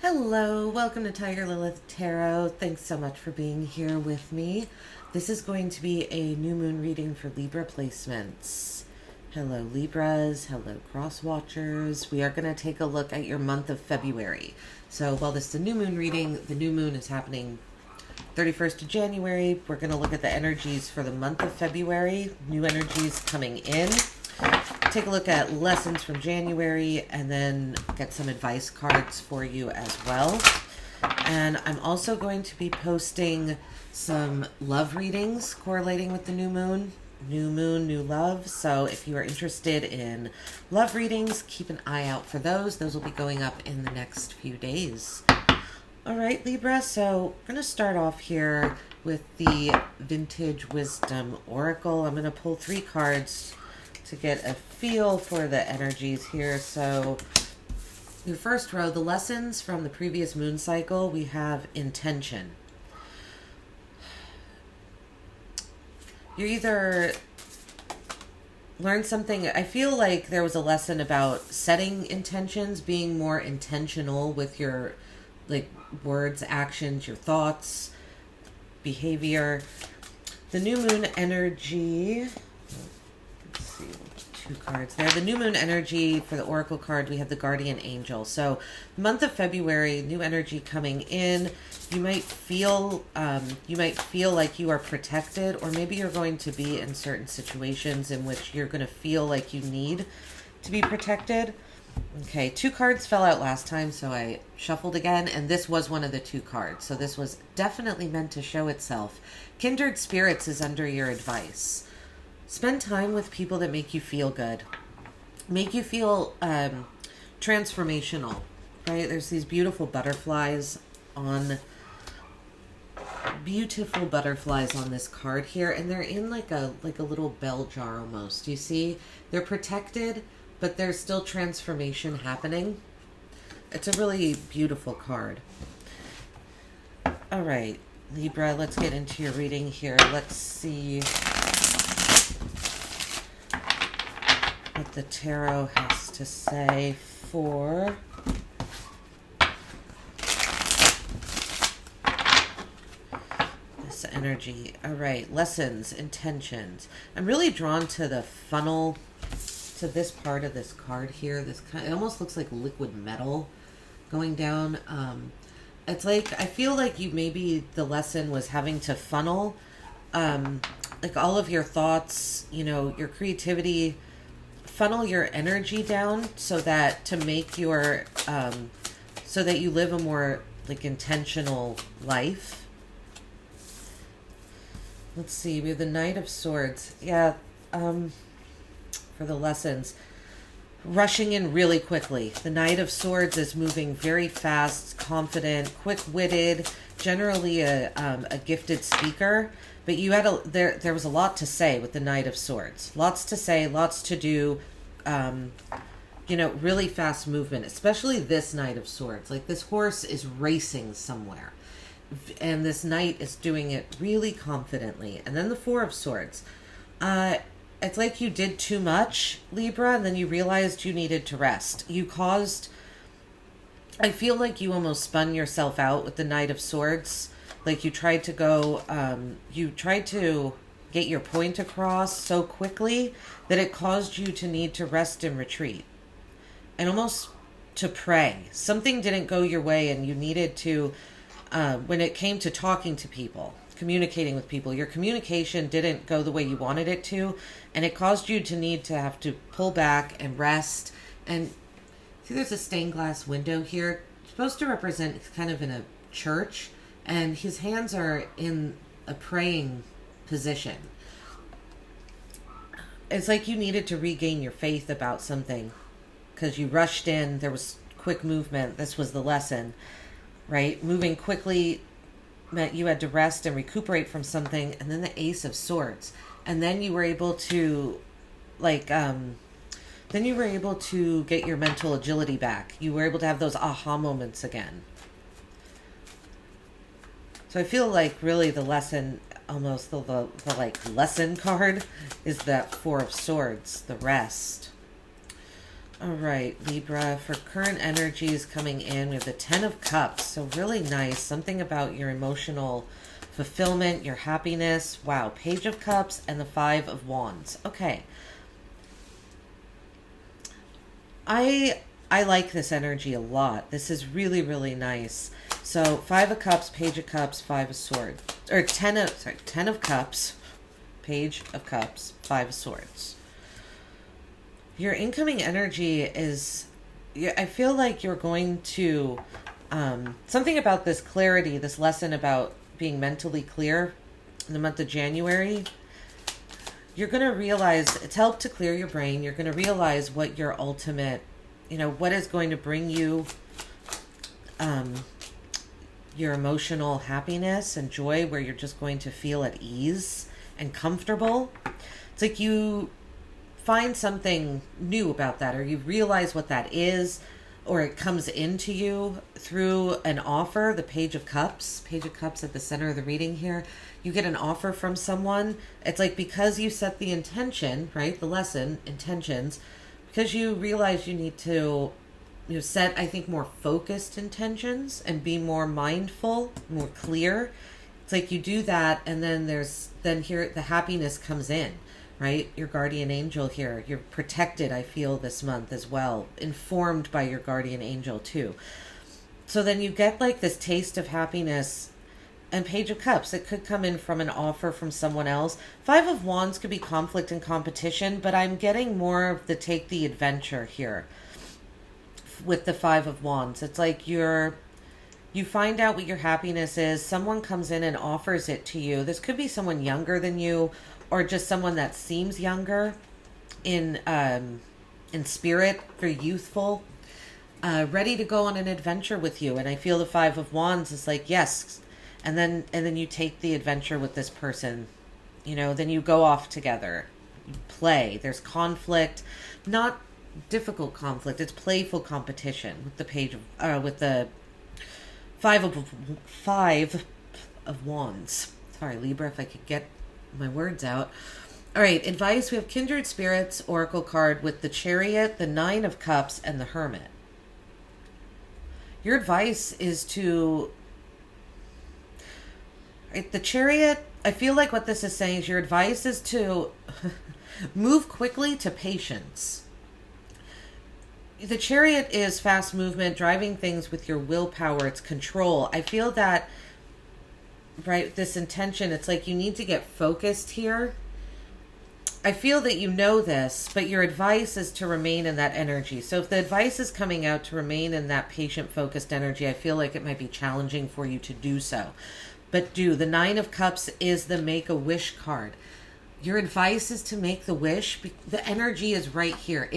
Hello, welcome to Lilith Tarot. Thanks so much for being here with me. This is going to be a new moon reading for Libra placements. Hello Libras, hello cross watchers. We are going to take a look at your month of February. So while this is a new moon reading, the new moon is happening 31st of January. We're going to look at the energies for the month of February, new energies coming in. Take a look at lessons from January and then get some advice cards for you as well. And I'm also going to be posting some love readings correlating with the new moon. New moon, new love. So if you are interested in love readings, keep an eye out for those. Those will be going up in the next few days. All right, Libra. So I'm going to start off here with the Vintage Wisdom Oracle. I'm going to pull 3 cards to get a feel for the energies here. So your first row, the lessons from the previous moon cycle, we have intention. You either learn something. I feel like there was a lesson about setting intentions, being more intentional with your words, actions, your thoughts, behavior. The new moon energy, let's see, 2 cards there. The new moon energy for the oracle card, we have the guardian angel. So month of February, new energy coming in. You might feel like you are protected, or maybe you're going to be in certain situations in which you're going to feel like you need to be protected. Okay, 2 cards fell out last time, so I shuffled again, and this was one of the 2 cards. So this was definitely meant to show itself. Kindred spirits is under your advice. Spend time with people that make you feel good, make you feel transformational, right? There's these beautiful butterflies on this card here, and they're in like a little bell jar almost. You see, they're protected, but there's still transformation happening. It's a really beautiful card. All right, Libra, let's get into your reading here. Let's see what the tarot has to say for this energy. All right, lessons, intentions. I'm really drawn to the funnel, to this part of this card here. It almost looks like liquid metal going down. It's like, I feel like maybe the lesson was having to funnel like all of your thoughts, your creativity, funnel your energy down so that to make your so that you live a more intentional life. Let's see, we have the Knight of Swords. Yeah, for the lessons, rushing in really quickly. The Knight of Swords is moving very fast, confident, quick-witted, generally a gifted speaker. But you had there was a lot to say with the Knight of Swords. Lots to say, lots to do. Really fast movement, especially this Knight of Swords. Like, this horse is racing somewhere, and this knight is doing it really confidently. And then the Four of Swords. It's like you did too much, Libra, and then you realized you needed to rest. I feel like you almost spun yourself out with the Knight of Swords. Like, you tried to get your point across so quickly that it caused you to need to rest and retreat. And almost to pray. Something didn't go your way, and you needed to, when it came to talking to people, communicating with people, your communication didn't go the way you wanted it to, and it caused you to need to have to pull back and rest. And see, there's a stained glass window here. It's supposed to represent, it's kind of in a church, and his hands are in a praying position. It's like you needed to regain your faith about something because you rushed in. There was quick movement. This was the lesson, right? Moving quickly meant you had to rest and recuperate from something. And then the Ace of Swords, and then you were able to get your mental agility back. You were able to have those aha moments again. So I feel like really the lesson, almost the lesson card, is that Four of Swords, the rest. All right, Libra, for current energies coming in, we have the Ten of Cups. So really nice. Something about your emotional fulfillment, your happiness. Wow, Page of Cups and the Five of Wands. Okay. I like this energy a lot. This is really, really nice. So Five of Cups, Page of Cups, Five of Swords. Or Ten of Cups, Page of Cups, Five of Swords. Your incoming energy is, I feel like you're going to, something about this clarity, this lesson about being mentally clear in the month of January, you're going to realize, it's helped to clear your brain. You're going to realize what your ultimate, what is going to bring you your emotional happiness and joy, where you're just going to feel at ease and comfortable. It's like you find something new about that, or you realize what that is, or it comes into you through an offer. The Page of Cups at the center of the reading here. You get an offer from someone. It's like, because you set the intention, right? The lesson, intentions, because you realize you need to set, I think, more focused intentions and be more mindful, more clear. It's like you do that, and then here the happiness comes in. Right? Your guardian angel here. You're protected, I feel, this month as well. Informed by your guardian angel too. So then you get like this taste of happiness. And Page of Cups, it could come in from an offer from someone else. Five of Wands could be conflict and competition, but I'm getting more of the take the adventure here with the Five of Wands. It's like you find out what your happiness is. Someone comes in and offers it to you. This could be someone younger than you, or just someone that seems younger in spirit, very youthful, ready to go on an adventure with you. And I feel the Five of Wands is like, yes. And then you take the adventure with this person, then you go off together, you play. There's conflict, not difficult conflict. It's playful competition with with the Five of Wands. Sorry, Libra, if I could get my words out. All right, advice. We have Kindred Spirits Oracle card with the Chariot, the Nine of Cups, and the Hermit. Your advice is to, right, the Chariot, I feel like what this is saying is your advice is to move quickly to patience. The Chariot is fast movement, driving things with your willpower. It's control. I feel that, right, this intention, it's like you need to get focused here. I feel that you know this, but your advice is to remain in that energy. So if the advice is coming out to remain in that patient focused energy, I feel like it might be challenging for you to do so. But the Nine of Cups is the Make a Wish card. Your advice is to make the wish. The energy is right here.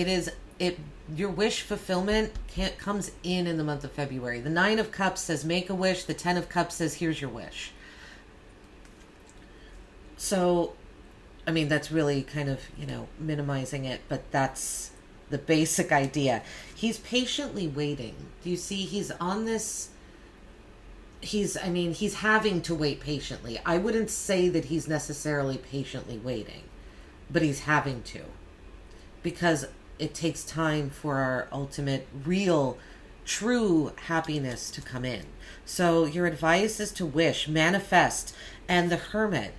Your wish fulfillment comes in the month of February. The Nine of Cups says make a wish. The Ten of Cups says here's your wish. So, I mean, that's really kind of, minimizing it, but that's the basic idea. He's patiently waiting. Do you see? He's on this, he's having to wait patiently. I wouldn't say that he's necessarily patiently waiting, but he's having to, because it takes time for our ultimate, real, true happiness to come in. So your advice is to wish, manifest, and the Hermit.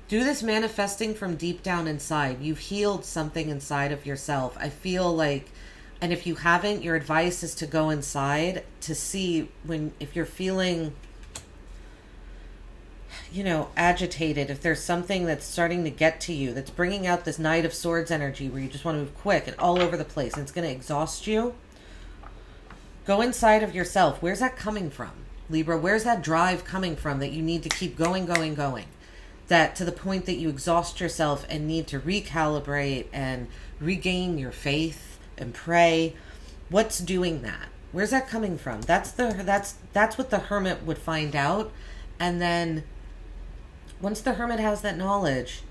Do this manifesting from deep down inside. You've healed something inside of yourself. I feel like, and if you haven't, your advice is to go inside to see if you're feeling, agitated, if there's something that's starting to get to you, that's bringing out this Knight of Swords energy where you just want to move quick and all over the place, and it's going to exhaust you. Go inside of yourself. Where's that coming from, Libra? Where's that drive coming from that you need to keep going? That to the point that you exhaust yourself and need to recalibrate and regain your faith and pray. What's doing that? Where's that coming from? That's what the Hermit would find out. And then once the Hermit has that knowledge,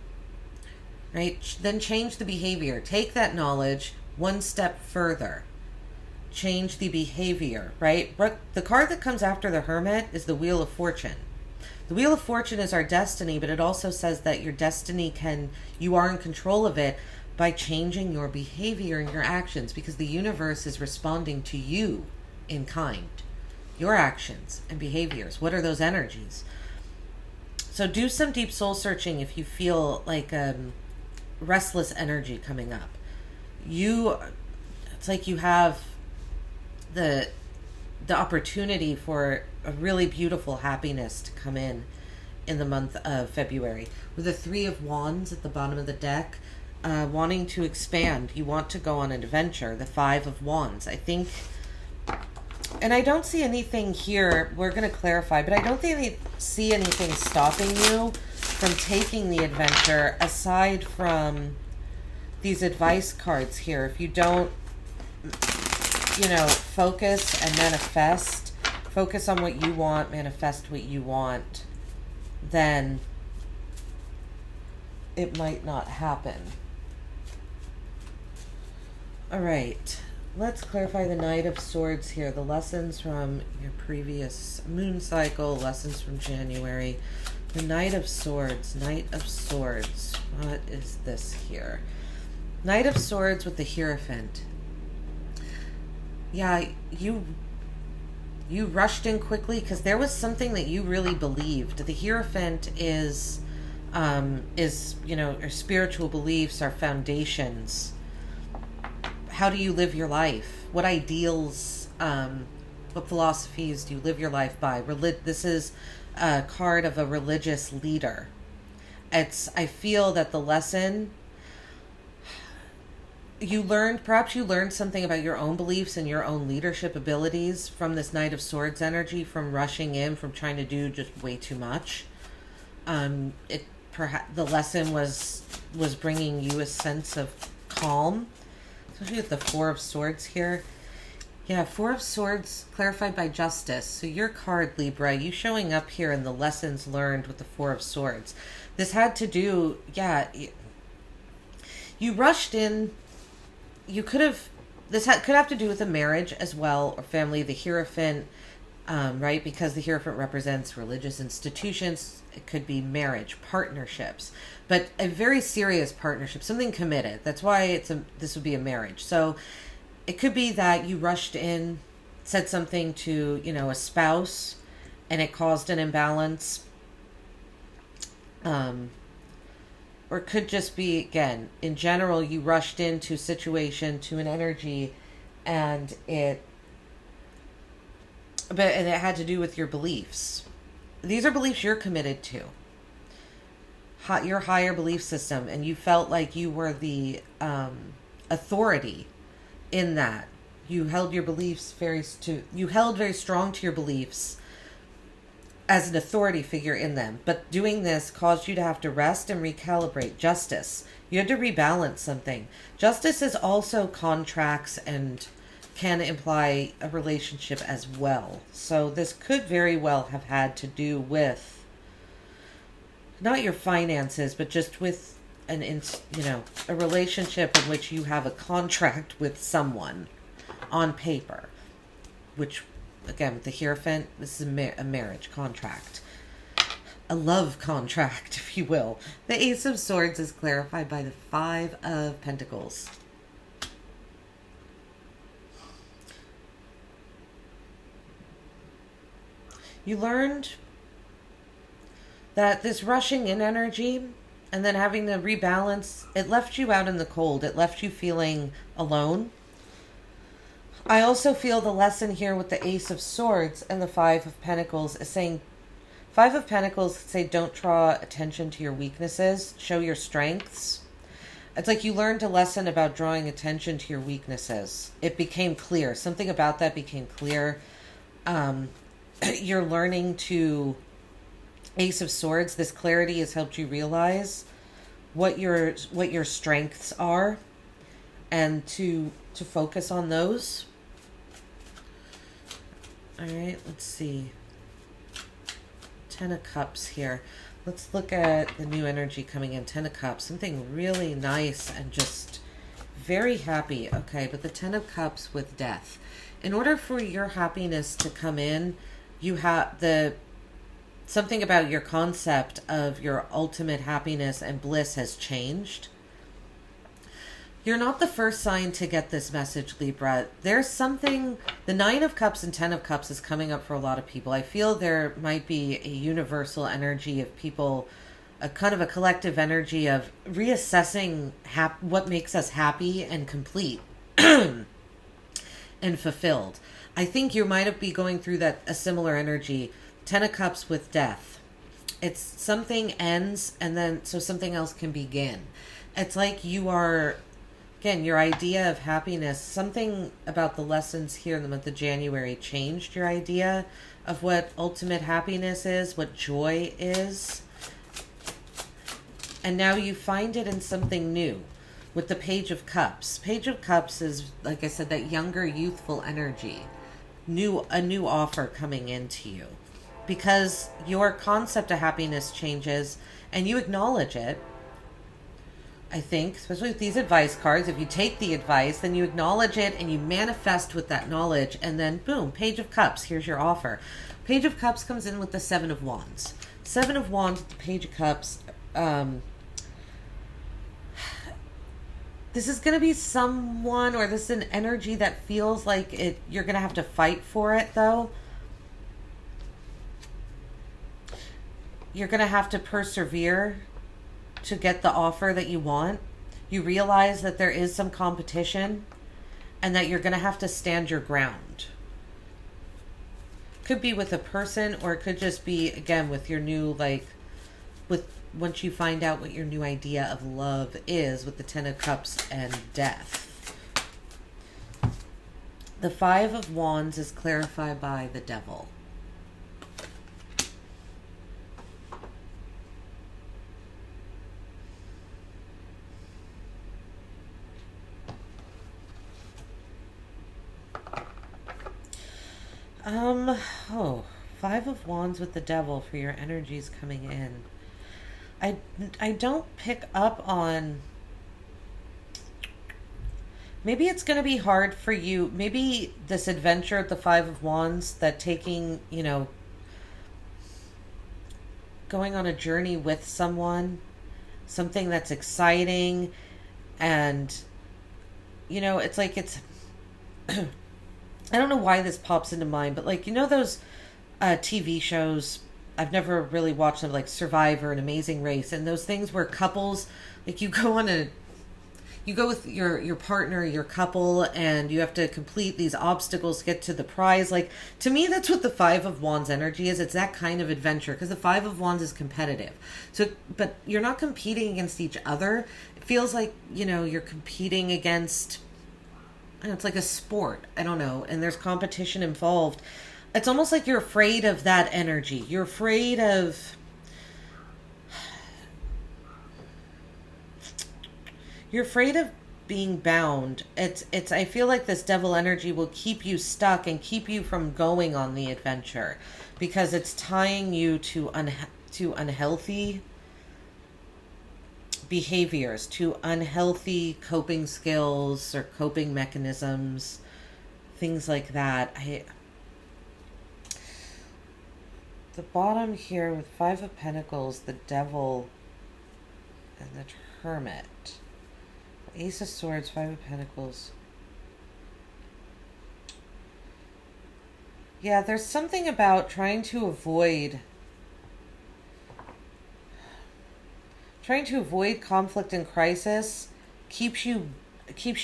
right, then change the behavior. Take that knowledge one step further. Change the behavior, right? But the card that comes after the Hermit is the Wheel of Fortune. The Wheel of Fortune is our destiny, but it also says that your destiny you are in control of it, by changing your behavior and your actions, because the universe is responding to you in kind. Your actions and behaviors. What are those energies? So do some deep soul searching if you feel like restless energy coming up. It's like you have the opportunity for a really beautiful happiness to come in the month of February. With the Three of Wands at the bottom of the deck, wanting to expand. You want to go on an adventure. The Five of Wands. I think, and I don't see anything here, we're going to clarify, but I don't see anything stopping you from taking the adventure aside from these advice cards here. If you don't, focus and manifest, focus on what you want, manifest what you want, then it might not happen. All right, let's clarify the Knight of Swords here. The lessons from your previous moon cycle, lessons from January. The Knight of Swords, Knight of Swords. What is this here? Knight of Swords with the Hierophant. Yeah, you rushed in quickly because there was something that you really believed. The Hierophant is our spiritual beliefs, our foundations. How do you live your life? What ideals, what philosophies do you live your life by? This is a card of a religious leader. I feel that the lesson perhaps you learned something about your own beliefs and your own leadership abilities from this Knight of Swords energy, from rushing in, from trying to do just way too much. Perhaps the lesson was bringing you a sense of calm, especially with the Four of Swords here. Yeah, Four of Swords clarified by justice. So your card, Libra, you showing up here in the lessons learned with the Four of Swords. This had to do, you rushed in. Could have to do with a marriage as well, or family. The Hierophant, right? Because the Hierophant represents religious institutions. It could be marriage, partnerships, but a very serious partnership, something committed. That's why this would be a marriage. So it could be that you rushed in, said something to, a spouse, and it caused an imbalance. Or it could just be, again, in general, you rushed into a situation, to an energy, and it had to do with your beliefs. These are beliefs you're committed to. Your higher belief system, and you felt like you were the authority in that. You held your beliefs you held very strong to your beliefs as an authority figure in them. But doing this caused you to have to rest and recalibrate. Justice. You had to rebalance something. Justice is also contracts and can imply a relationship as well. So this could very well have had to do with not your finances, but just with a relationship in which you have a contract with someone on paper, which, again, with the Hierophant, this is a marriage contract. A love contract, if you will. The Ace of Swords is clarified by the Five of Pentacles. You learned that this rushing in energy and then having to rebalance, it left you out in the cold. It left you feeling alone. I also feel the lesson here with the Ace of Swords and the Five of Pentacles is saying, Five of Pentacles say don't draw attention to your weaknesses, show your strengths. It's like you learned a lesson about drawing attention to your weaknesses. It became clear. Something about that became clear. You're learning to, Ace of Swords, this clarity has helped you realize what your strengths are and to focus on those. All right, let's see. Ten of Cups here. Let's look at the new energy coming in. Ten of Cups, something really nice and just very happy. Okay, but the Ten of Cups with death. In order for your happiness to come in, you have something about your concept of your ultimate happiness and bliss has changed. You're not the first sign to get this message, Libra. There's something, the Nine of Cups and Ten of Cups is coming up for a lot of people. I feel there might be a universal energy of people, a kind of a collective energy of reassessing what makes us happy and complete and fulfilled. I think you might be going through a similar energy. Ten of Cups with death. It's something ends and then so something else can begin. It's like you are, again, your idea of happiness, something about the lessons here in the month of January changed your idea of what ultimate happiness is, what joy is. And now you find it in something new with the Page of Cups. Page of Cups is, like I said, that younger, youthful energy. A new offer coming into you. Because your concept of happiness changes and you acknowledge it. I think, especially with these advice cards, if you take the advice, then you acknowledge it and you manifest with that knowledge, and then boom, Page of Cups, here's your offer. Page of Cups comes in with the Seven of Wands. Seven of Wands, the Page of Cups. This is going to be someone, or this is an energy that feels like you're going to have to fight for it, though. You're going to have to persevere to get the offer that you want. You realize that there is some competition and that you're going to have to stand your ground. Could be with a person, or it could just be, again, with your new, once you find out what your new idea of love is with the Ten of Cups and death. The Five of Wands is clarified by the Devil. Five of Wands with the Devil for your energies coming in. I don't pick up on, maybe it's going to be hard for you. Maybe this adventure at the Five of Wands, that taking, going on a journey with someone, something that's exciting, and, it's like I don't know why this pops into mind, but those TV shows, I've never really watched them, like Survivor and Amazing Race, and those things where couples, you go with your partner, your couple, and you have to complete these obstacles to get to the prize. To me, that's what the Five of Wands energy is. It's that kind of adventure, because the Five of Wands is competitive. So, but you're not competing against each other. It feels like, you're competing against, it's like a sport. I don't know. And there's competition involved. It's almost like you're afraid of that energy. You're afraid of being bound. It's I feel like this devil energy will keep you stuck and keep you from going on the adventure, because it's tying you to unhealthy behaviors, to unhealthy coping skills or coping mechanisms, things like that. The bottom here with Five of Pentacles, the Devil, and the Hermit. Ace of Swords, Five of Pentacles. Yeah, there's something about trying to avoid conflict and crisis keeps you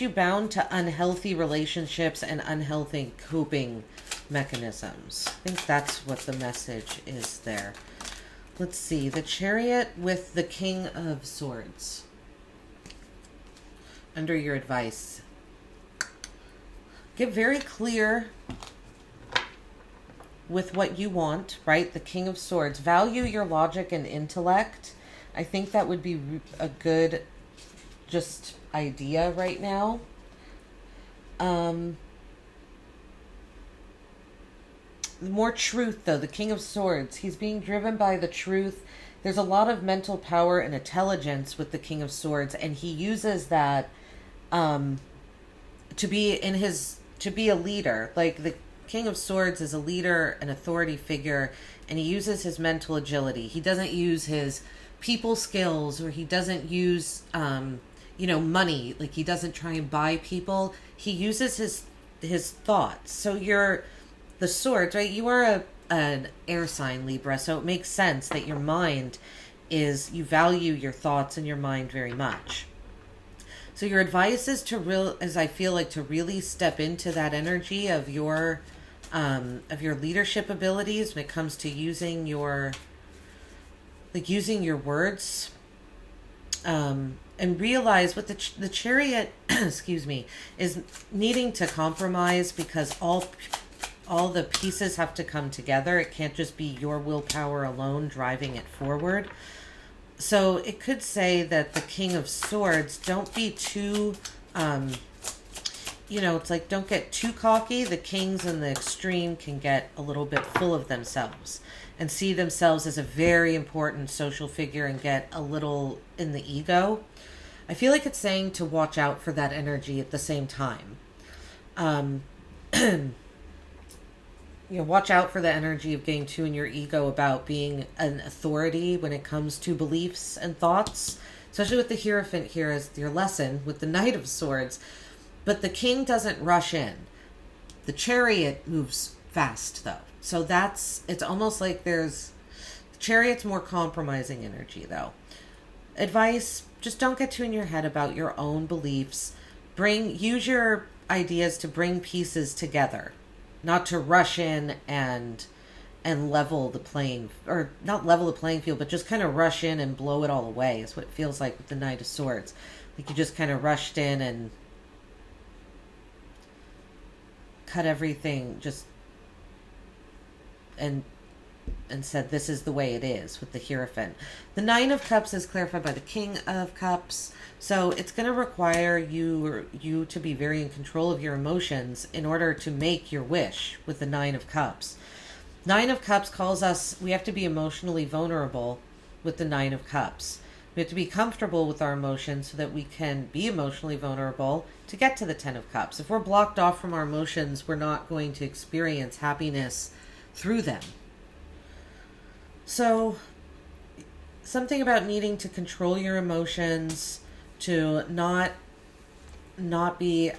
bound to unhealthy relationships and unhealthy coping mechanisms. I think that's what the message is there. Let's see. The Chariot with the King of Swords. Under your advice. Get very clear with what you want, right? The King of Swords. Value your logic and intellect. I think that would be a good just idea right now. More truth, though. The King of Swords. He's being driven by the truth. There's a lot of mental power and intelligence with the King of Swords, and he uses that to be a leader. Like, the King of Swords is a leader, an authority figure, and he uses his mental agility. He doesn't use his people skills, or he doesn't use money. Like, he doesn't try and buy people. He uses his thoughts. So you're the swords, right? You are an air sign, Libra, so it makes sense that your mind you value your thoughts and your mind very much. So your advice is I feel like, to really step into that energy of your leadership abilities when it comes to using your words, and realize what the Chariot, excuse me, is needing to compromise, because all the pieces have to come together. It can't just be your willpower alone driving it forward. So it could say that the King of Swords, don't be too, it's like, don't get too cocky. The kings in the extreme can get a little bit full of themselves and see themselves as a very important social figure and get a little in the ego. I feel like it's saying to watch out for that energy at the same time. Watch out for the energy of getting too in your ego about being an authority when it comes to beliefs and thoughts, especially with the Hierophant here as your lesson with the Knight of Swords. But the king doesn't rush in. The Chariot moves fast, though. So it's almost like the Chariot's more compromising energy, though. Advice, just don't get too in your head about your own beliefs. Use your ideas to bring pieces together. Not to rush in and level the playing, or not level the playing field, but just kind of rush in and blow it all away is what it feels like with the Knight of Swords. Like you just kind of rushed in and cut everything and said, this is the way it is, with the Hierophant. The Nine of Cups is clarified by the King of Cups. So it's going to require you to be very in control of your emotions in order to make your wish with the Nine of Cups. Nine of Cups calls us, we have to be emotionally vulnerable with the Nine of Cups. We have to be comfortable with our emotions so that we can be emotionally vulnerable to get to the Ten of Cups. If we're blocked off from our emotions, we're not going to experience happiness through them. So, something about needing to control your emotions, to not be,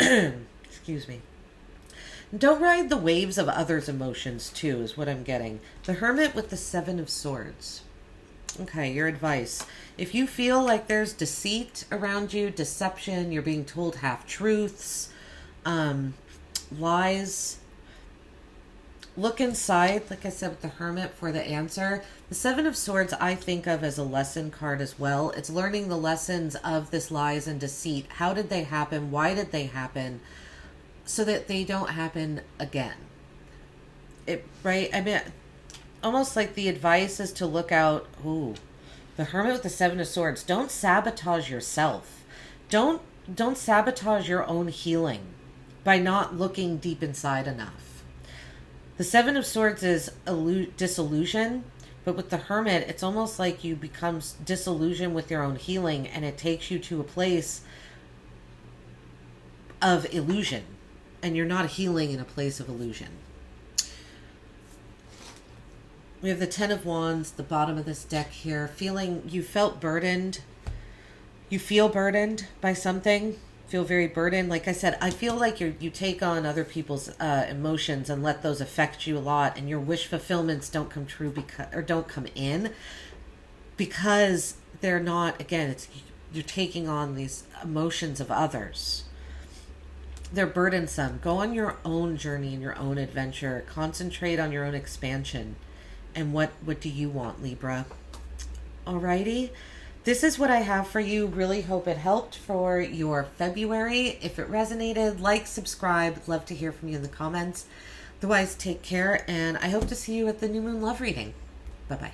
excuse me. Don't ride the waves of others' emotions, too, is what I'm getting. The Hermit with the Seven of Swords. Okay, your advice. If you feel like there's deceit around you, deception, you're being told half-truths, lies, look inside, like I said with the Hermit, for the answer. The Seven of Swords I think of as a lesson card as well. It's learning the lessons of this lies and deceit. How did they happen? Why did they happen? So that they don't happen again. Right? I mean, almost like the advice is to look out. Ooh, the Hermit with the Seven of Swords. Don't sabotage yourself. Don't sabotage your own healing by not looking deep inside enough. The Seven of Swords is disillusion, but with the Hermit, it's almost like you become disillusioned with your own healing, and it takes you to a place of illusion, and you're not healing in a place of illusion. We have the Ten of Wands, the bottom of this deck here, you felt burdened. You feel burdened by something. Feel very burdened. Like I said, I feel like you take on other people's emotions and let those affect you a lot, and your wish fulfillments don't come true don't come in because they're not. Again, you're taking on these emotions of others. They're burdensome. Go on your own journey and your own adventure. Concentrate on your own expansion. And what do you want, Libra? Alrighty. This is what I have for you. Really hope it helped for your February. If it resonated, like, subscribe. Love to hear from you in the comments. Otherwise, take care, and I hope to see you at the New Moon Love reading. Bye-bye.